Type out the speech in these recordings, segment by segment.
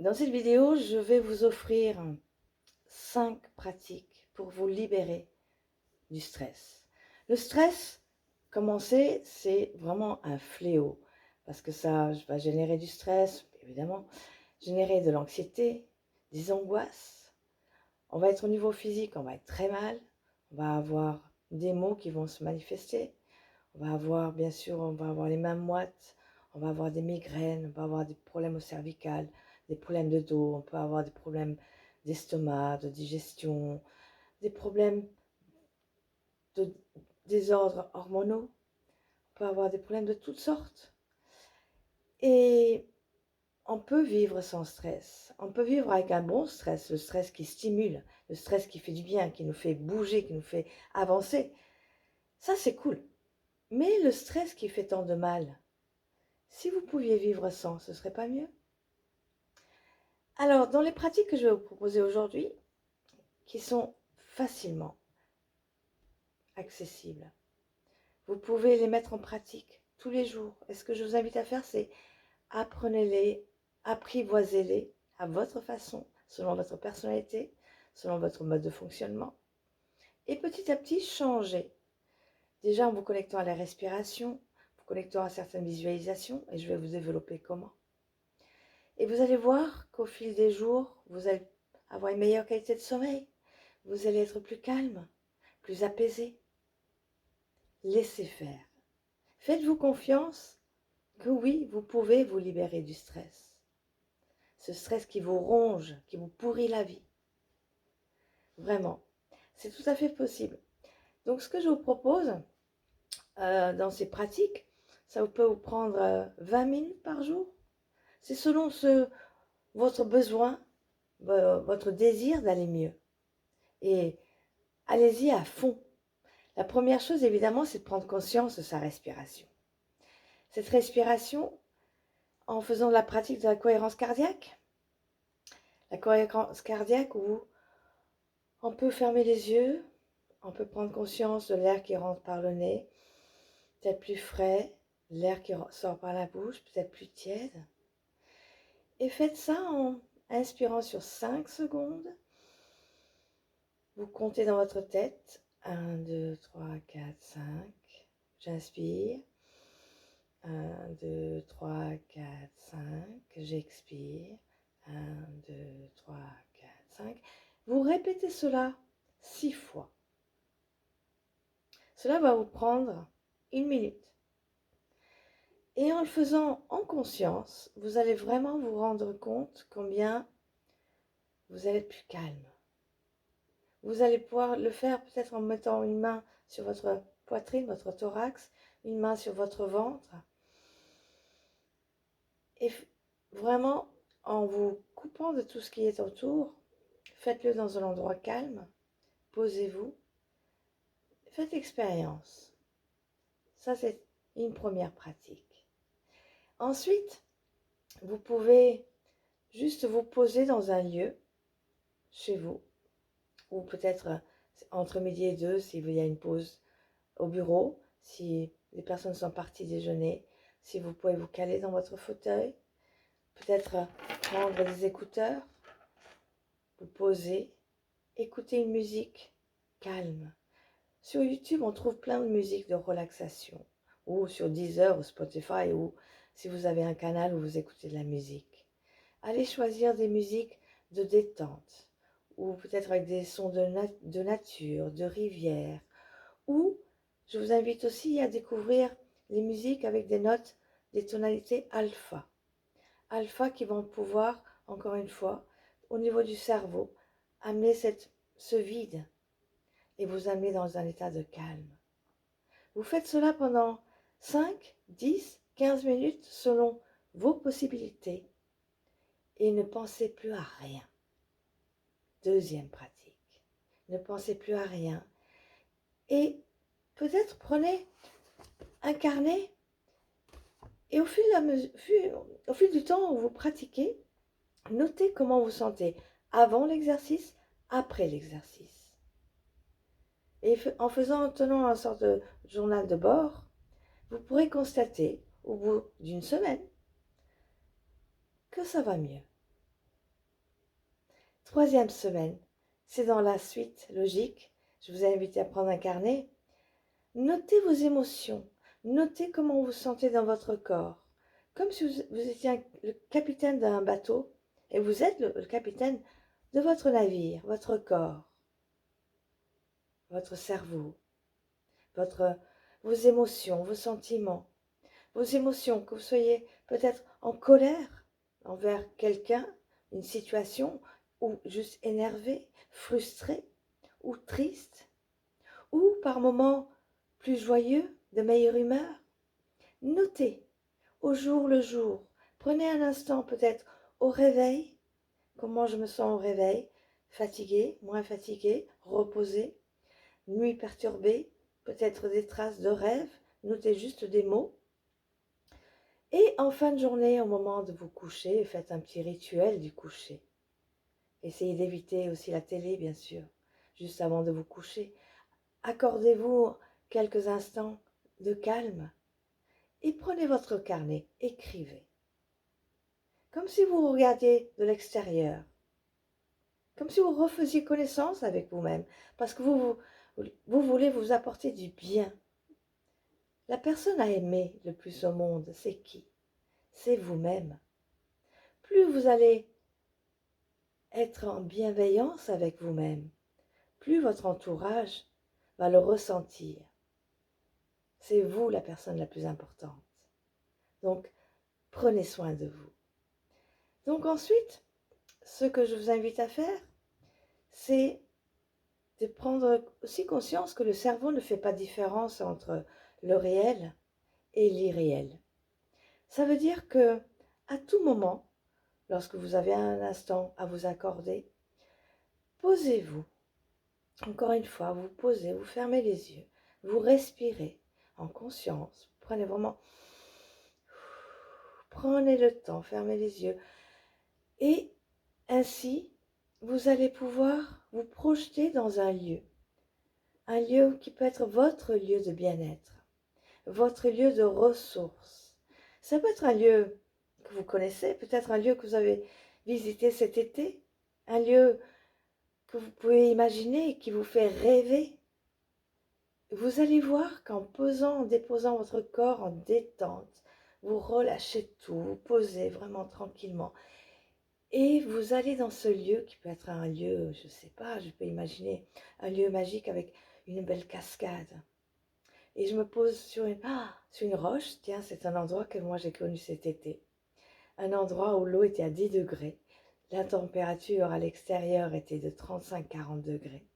Dans cette vidéo, je vais vous offrir 5 pratiques pour vous libérer du stress. Le stress, comme on sait, c'est vraiment un fléau parce que ça va générer du stress, évidemment, générer de l'anxiété, des angoisses. On va être au niveau physique, on va être très mal, on va avoir des maux qui vont se manifester, on va avoir, bien sûr, on va avoir les mains moites, on va avoir des migraines, on va avoir des problèmes au cervical, des problèmes de dos, on peut avoir des problèmes d'estomac, de digestion, des problèmes de désordres hormonaux, on peut avoir des problèmes de toutes sortes. Et on peut vivre sans stress. On peut vivre avec un bon stress, le stress qui stimule, le stress qui fait du bien, qui nous fait bouger, qui nous fait avancer. Ça, c'est cool. Mais le stress qui fait tant de mal, si vous pouviez vivre sans, ce serait pas mieux? Alors, dans les pratiques que je vais vous proposer aujourd'hui, qui sont facilement accessibles, vous pouvez les mettre en pratique tous les jours. Et ce que je vous invite à faire, c'est apprenez-les, apprivoisez-les à votre façon, selon votre personnalité, selon votre mode de fonctionnement. Et petit à petit, changez. Déjà en vous connectant à la respiration, vous connectant à certaines visualisations, et je vais vous développer comment. Et vous allez voir qu'au fil des jours, vous allez avoir une meilleure qualité de sommeil. Vous allez être plus calme, plus apaisé. Laissez faire. Faites-vous confiance que oui, vous pouvez vous libérer du stress. Ce stress qui vous ronge, qui vous pourrit la vie. Vraiment, c'est tout à fait possible. Donc ce que je vous propose dans ces pratiques, ça peut vous prendre 20 minutes par jour. C'est selon votre besoin, votre désir d'aller mieux. Et allez-y à fond. La première chose, évidemment, c'est de prendre conscience de sa respiration. Cette respiration, en faisant la pratique de la cohérence cardiaque où on peut fermer les yeux, on peut prendre conscience de l'air qui rentre par le nez, peut-être plus frais, l'air qui sort par la bouche, peut-être plus tiède. Et faites ça en inspirant sur 5 secondes. Vous comptez dans votre tête. 1, 2, 3, 4, 5. J'inspire. 1, 2, 3, 4, 5. J'expire. 1, 2, 3, 4, 5. Vous répétez cela 6 fois. Cela va vous prendre 1 minute. Et en le faisant en conscience, vous allez vraiment vous rendre compte combien vous allez être plus calme. Vous allez pouvoir le faire peut-être en mettant une main sur votre poitrine, votre thorax, une main sur votre ventre. Et vraiment, en vous coupant de tout ce qui est autour, faites-le dans un endroit calme, posez-vous, faites expérience. Ça, c'est une première pratique. Ensuite, vous pouvez juste vous poser dans un lieu, chez vous, ou peut-être entre midi et deux, s'il y a une pause au bureau, si les personnes sont parties déjeuner, si vous pouvez vous caler dans votre fauteuil, peut-être prendre des écouteurs, vous poser, écouter une musique calme. Sur YouTube, on trouve plein de musiques de relaxation, ou sur Deezer ou Spotify, ou si vous avez un canal où vous écoutez de la musique. Allez choisir des musiques de détente, ou peut-être avec des sons de nature, de rivière, ou je vous invite aussi à découvrir les musiques avec des notes, des tonalités alpha. Alpha qui vont pouvoir, encore une fois, au niveau du cerveau, amener ce vide et vous amener dans un état de calme. Vous faites cela pendant 5, 10, 15 minutes selon vos possibilités et ne pensez plus à rien. Deuxième pratique, ne pensez plus à rien et peut-être prenez un carnet et au fil du temps où vous pratiquez, notez comment vous sentez avant l'exercice, après l'exercice. Et en tenant une sorte de journal de bord, vous pourrez constater au bout d'une semaine que ça va mieux. Troisième semaine, c'est dans la suite logique. Je vous ai invité à prendre un carnet. Notez vos émotions. Notez comment vous vous sentez dans votre corps. Comme si vous étiez le capitaine d'un bateau et vous êtes le capitaine de votre navire, votre corps, votre cerveau, vos émotions, vos sentiments. Vos émotions, que vous soyez peut-être en colère envers quelqu'un, une situation, ou juste énervé, frustré, ou triste, ou par moments plus joyeux, de meilleure humeur. Notez au jour le jour. Prenez un instant peut-être au réveil, comment je me sens au réveil, fatigué, moins fatigué, reposé, nuit perturbée, peut-être des traces de rêve, notez juste des mots. Et en fin de journée, au moment de vous coucher, faites un petit rituel du coucher. Essayez d'éviter aussi la télé, bien sûr, juste avant de vous coucher. Accordez-vous quelques instants de calme et prenez votre carnet, écrivez. Comme si vous regardiez de l'extérieur, comme si vous refaisiez connaissance avec vous-même, parce que vous voulez vous apporter du bien. La personne à aimer le plus au monde, c'est qui? C'est vous-même. Plus vous allez être en bienveillance avec vous-même, plus votre entourage va le ressentir. C'est vous la personne la plus importante. Donc, prenez soin de vous. Donc ensuite, ce que je vous invite à faire, c'est de prendre aussi conscience que le cerveau ne fait pas différence entre le réel et l'irréel. Ça veut dire que à tout moment, lorsque vous avez un instant à vous accorder, posez-vous. Encore une fois, vous posez, vous fermez les yeux, vous respirez en conscience. Prenez vraiment, prenez le temps, fermez les yeux. Et ainsi, vous allez pouvoir vous projeter dans un lieu qui peut être votre lieu de bien-être, votre lieu de ressources. Ça peut être un lieu que vous connaissez, peut-être un lieu que vous avez visité cet été, un lieu que vous pouvez imaginer et qui vous fait rêver. Vous allez voir qu'en en déposant votre corps en détente, vous relâchez tout, vous posez vraiment tranquillement. Et vous allez dans ce lieu qui peut être un lieu, je ne sais pas, je peux imaginer un lieu magique avec une belle cascade. Et je me pose sur une roche, tiens, c'est un endroit que moi j'ai connu cet été. Un endroit où l'eau était à 10 degrés. La température à l'extérieur était de 35-40 degrés.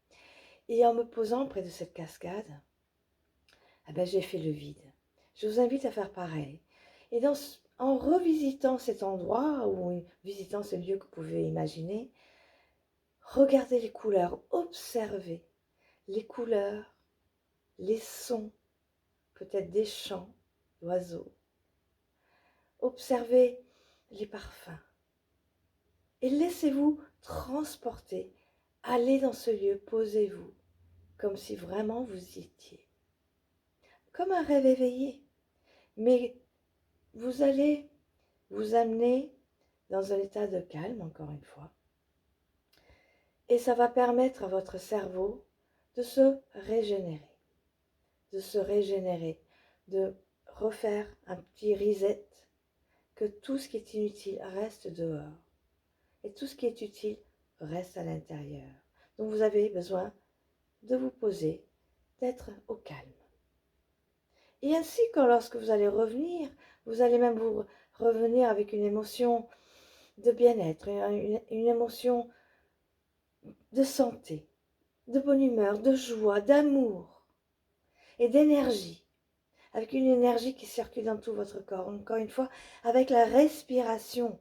Et en me posant près de cette cascade, j'ai fait le vide. Je vous invite à faire pareil. Et en revisitant cet endroit ou visitant ce lieu que vous pouvez imaginer, regardez les couleurs, observez les couleurs, les sons, peut-être des chants d'oiseaux. Observez les parfums et laissez-vous transporter. Allez dans ce lieu, posez-vous comme si vraiment vous y étiez. Comme un rêve éveillé, mais vous allez vous amener dans un état de calme, encore une fois. Et ça va permettre à votre cerveau de se régénérer, de refaire un petit reset, que tout ce qui est inutile reste dehors et tout ce qui est utile reste à l'intérieur. Donc vous avez besoin de vous poser, d'être au calme. Et ainsi, lorsque vous allez revenir, vous allez même vous revenir avec une émotion de bien-être, une émotion de santé, de bonne humeur, de joie, d'amour et d'énergie, avec une énergie qui circule dans tout votre corps. Encore une fois, avec la respiration.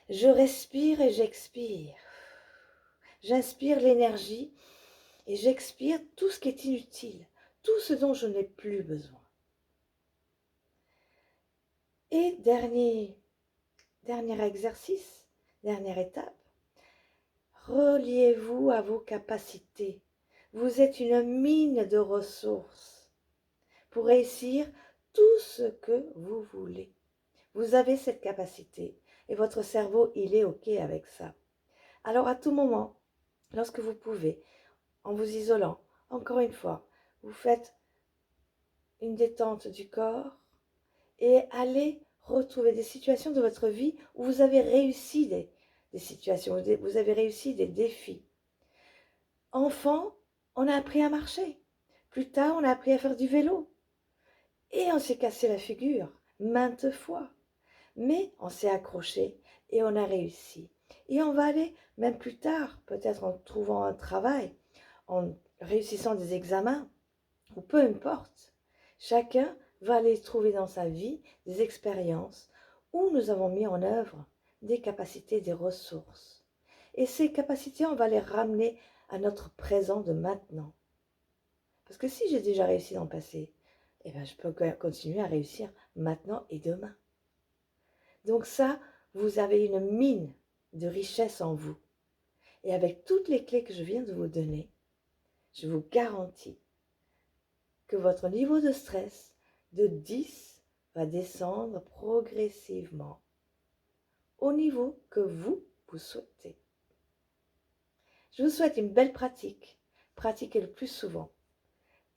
Je respire et j'expire. J'inspire l'énergie et j'expire tout ce qui est inutile, tout ce dont je n'ai plus besoin. Et dernier exercice, dernière étape, reliez-vous à vos capacités. Vous êtes une mine de ressources pour réussir tout ce que vous voulez. Vous avez cette capacité et votre cerveau, il est OK avec ça. Alors à tout moment, lorsque vous pouvez, en vous isolant, encore une fois, vous faites une détente du corps et allez retrouver des situations de votre vie où vous avez réussi des situations, où vous avez réussi des défis. Enfant, on a appris à marcher. Plus tard, on a appris à faire du vélo. Et on s'est cassé la figure maintes fois. Mais on s'est accroché et on a réussi. Et on va aller, même plus tard, peut-être en trouvant un travail, en réussissant des examens, ou peu importe. Chacun va aller trouver dans sa vie des expériences où nous avons mis en œuvre des capacités, des ressources. Et ces capacités, on va les ramener à notre présent de maintenant. Parce que si j'ai déjà réussi dans le passé, eh bien, je peux continuer à réussir maintenant et demain. Donc ça, vous avez une mine de richesse en vous. Et avec toutes les clés que je viens de vous donner, je vous garantis que votre niveau de stress de 10 va descendre progressivement au niveau que vous souhaitez. Je vous souhaite une belle pratique. Pratiquez le plus souvent.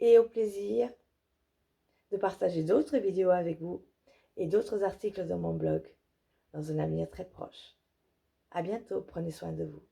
Et au plaisir de partager d'autres vidéos avec vous et d'autres articles dans mon blog dans un avenir très proche. À bientôt, prenez soin de vous.